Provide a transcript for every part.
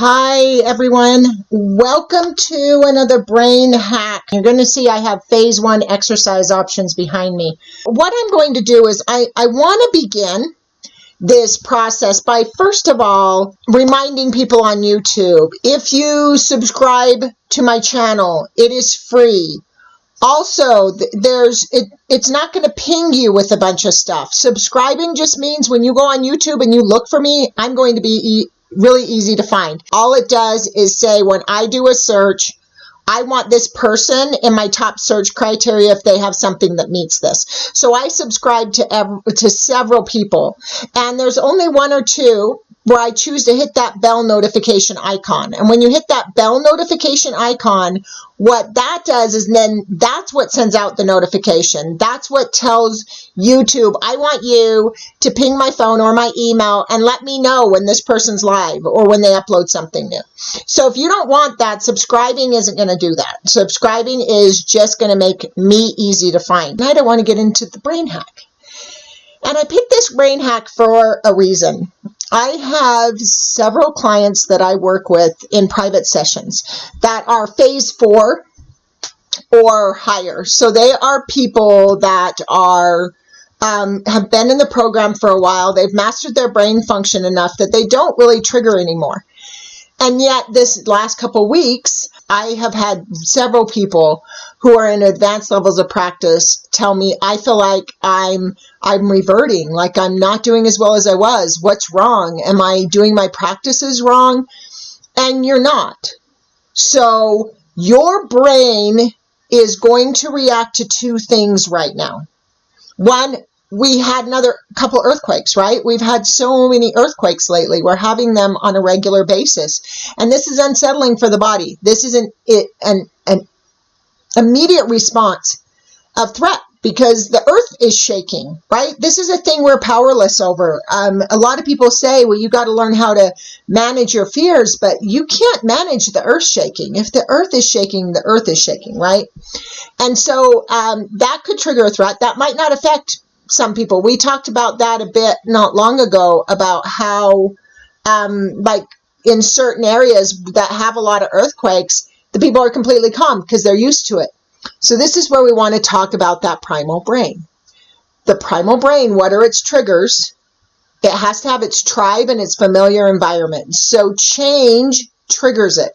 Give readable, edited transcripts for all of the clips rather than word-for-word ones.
Hi everyone, welcome to another brain hack. You're going to see I have phase 1 exercise options behind me. What I'm going to do is I want to begin this process by first of all reminding people on YouTube, if you subscribe to my channel, it is free. Also, it's not going to ping you with a bunch of stuff. Subscribing just means when you go on YouTube and you look for me, I'm going to be really easy to find. All it does is say when I do a search, I want this person in my top search criteria if they have something that meets this. So I subscribe to several people, and there's only one or two where I choose to hit that bell notification icon. And when you hit that bell notification icon, what that does is then that's what sends out the notification. That's what tells YouTube, I want you to ping my phone or my email and let me know when this person's live or when they upload something new. So if you don't want that, subscribing isn't going to do that. Subscribing is just going to make me easy to find. I don't want to get into the brain hack. And I picked this brain hack for a reason. I have several clients that I work with in private sessions that are phase 4 or higher. So they are people that are have been in the program for a while. They've mastered their brain function enough that they don't really trigger anymore. And yet this last couple weeks, I have had several people who are in advanced levels of practice tell me, I feel like I'm reverting, like I'm not doing as well as I was. What's wrong? Am I doing my practices wrong? And you're not. So your brain is going to react to two things right now. One, we had another couple earthquakes, right? We've had so many earthquakes lately. We're having them on a regular basis. And this is unsettling for the body. This is an immediate response of threat because the earth is shaking, right? This is a thing we're powerless over. A lot of people say, well, you got to learn how to manage your fears, but you can't manage the earth shaking. If the earth is shaking, the earth is shaking, right? And so that could trigger a threat. That might not affect some people. We talked about that a bit not long ago about how, like in certain areas that have a lot of earthquakes, the people are completely calm because they're used to it. So this is where we want to talk about that primal brain. The primal brain, what are its triggers? It has to have its tribe and its familiar environment. So change triggers it.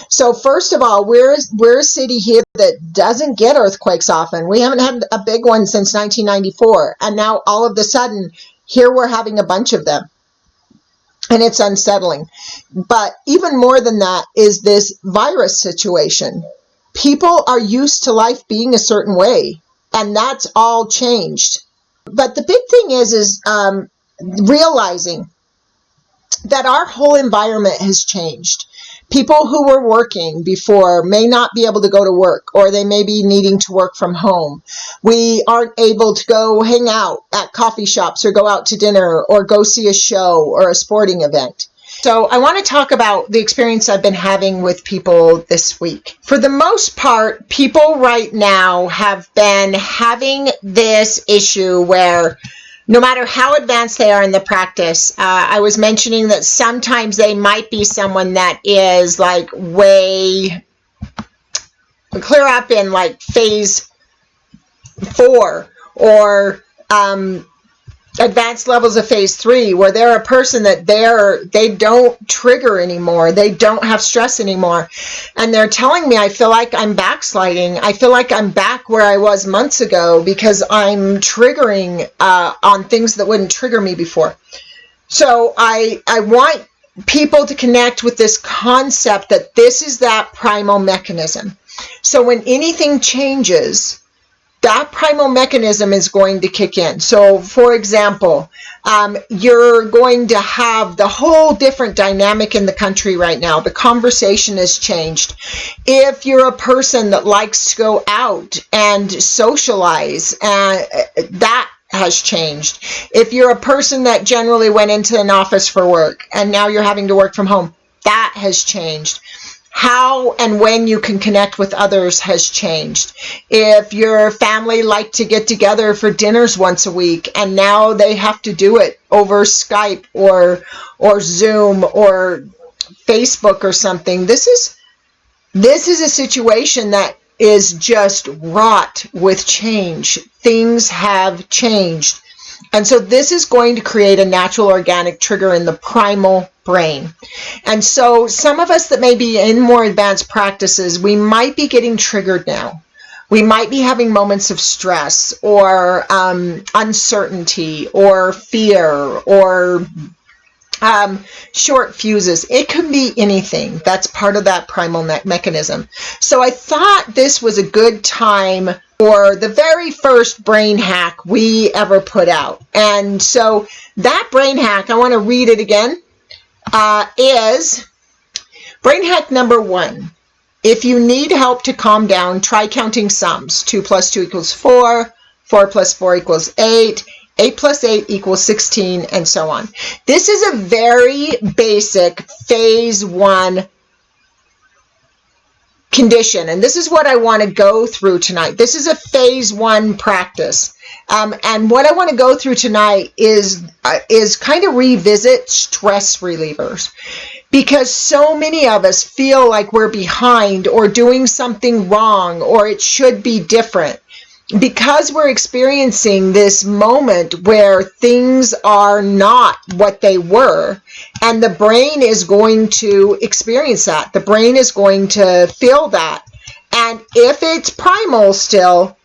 So first of all, we're a city here that doesn't get earthquakes often. We haven't had a big one since 1994. And now all of a sudden, here we're having a bunch of them. And it's unsettling. But even more than that is this virus situation. People are used to life being a certain way. And that's all changed. But the big thing is realizing that our whole environment has changed. People who were working before may not be able to go to work, or they may be needing to work from home. We aren't able to go hang out at coffee shops or go out to dinner or go see a show or a sporting event. So I want to talk about the experience I've been having with people this week. For the most part, people right now have been having this issue where no matter how advanced they are in the practice, I was mentioning that sometimes they might be someone that is like way clear up in like phase 4 or advanced levels of phase 3, where they're a person that they don't trigger anymore. They don't have stress anymore. And they're telling me, I feel like I'm backsliding. I feel like I'm back where I was months ago because I'm triggering on things that wouldn't trigger me before. So I want people to connect with this concept that this is that primal mechanism. So when anything changes, that primal mechanism is going to kick in. So, for example, you're going to have the whole different dynamic in the country right now. The conversation has changed. If you're a person that likes to go out and socialize, that has changed. If you're a person that generally went into an office for work and now you're having to work from home, that has changed. How and when you can connect with others has changed. If your family like to get together for dinners once a week and now they have to do it over Skype or Zoom or Facebook or something, this is a situation that is just wrought with change. Things have changed. And so this is going to create a natural organic trigger in the primal brain. And so some of us that may be in more advanced practices, we might be getting triggered now. We might be having moments of stress or uncertainty or fear or short fuses. It can be anything. That's part of that primal mechanism. So I thought this was a good time for the very first brain hack we ever put out. And so that brain hack, I want to read it again, is brain hack number 1. If you need help to calm down, try counting sums. 2 plus 2 equals 4, 4 plus 4 equals 8, 8 plus 8 equals 16, and so on. This is a very basic phase 1 condition, and this is what I want to go through tonight. This is a phase 1 practice, and what I want to go through tonight is kind of revisit stress relievers, because so many of us feel like we're behind or doing something wrong or it should be different, because we're experiencing this moment where things are not what they were, and the brain is going to experience that. The brain is going to feel that. And if it's primal still,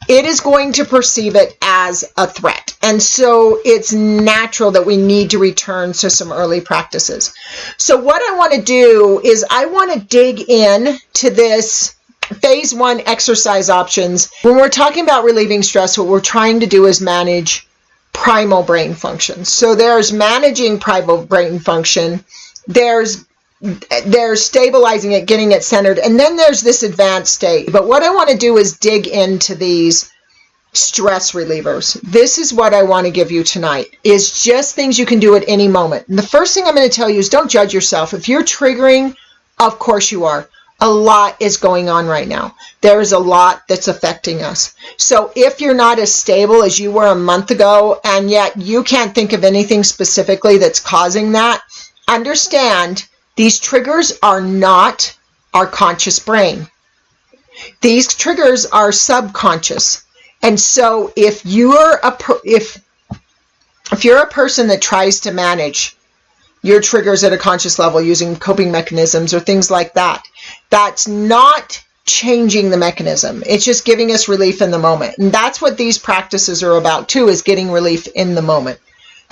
it is going to perceive it as a threat. And so it's natural that we need to return to some early practices. So what I want to do is I want to dig in to this phase 1 exercise options. When we're talking about relieving stress, what we're trying to do is manage primal brain functions. So there's managing primal brain function, there's stabilizing it, getting it centered, and then there's this advanced state. But what I want to do is dig into these stress relievers. This is what I want to give you tonight, is just things you can do at any moment. And the first thing I'm going to tell you is don't judge yourself. If you're triggering, of course you are. A lot is going on right now. There is a lot that's affecting us. So if you're not as stable as you were a month ago, and yet you can't think of anything specifically that's causing that, understand these triggers are not our conscious brain. These triggers are subconscious. And so if you're a person that tries to manage your triggers at a conscious level using coping mechanisms or things like that, that's not changing the mechanism. It's just giving us relief in the moment. And that's what these practices are about too, is getting relief in the moment.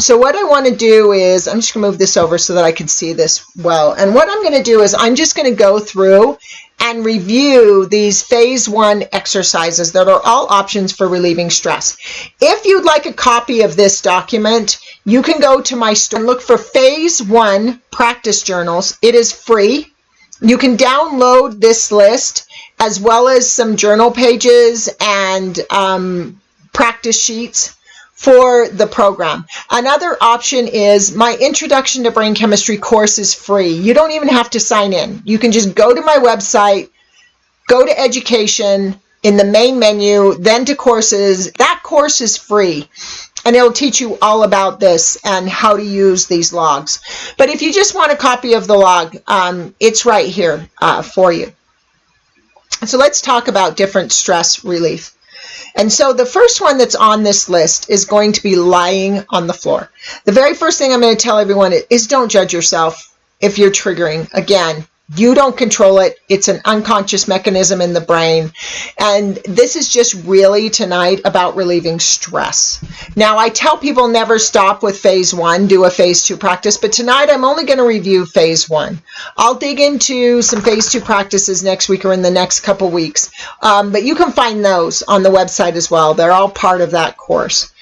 So what I want to do is, I'm just going to move this over so that I can see this well. And what I'm going to do is I'm just going to go through and review these phase 1 exercises that are all options for relieving stress. If you'd like a copy of this document, you can go to my store and look for phase 1 practice journals. It is free. You can download this list as well as some journal pages and practice sheets for the program. Another option is my Introduction to Brain Chemistry course is free. You don't even have to sign in. You can just go to my website, go to Education in the main menu, then to Courses. That course is free, and it'll teach you all about this and how to use these logs. But if you just want a copy of the log, it's right here for you. So let's talk about different stress relief. And so the first one that's on this list is going to be lying on the floor. The very first thing I'm going to tell everyone is don't judge yourself if you're triggering. Again, you don't control it. It's an unconscious mechanism in the brain. And this is just really tonight about relieving stress. Now, I tell people never stop with phase 1, do a phase 2 practice, but tonight I'm only going to review phase 1. I'll dig into some phase 2 practices next week or in the next couple weeks. But you can find those on the website as well. They're all part of that course.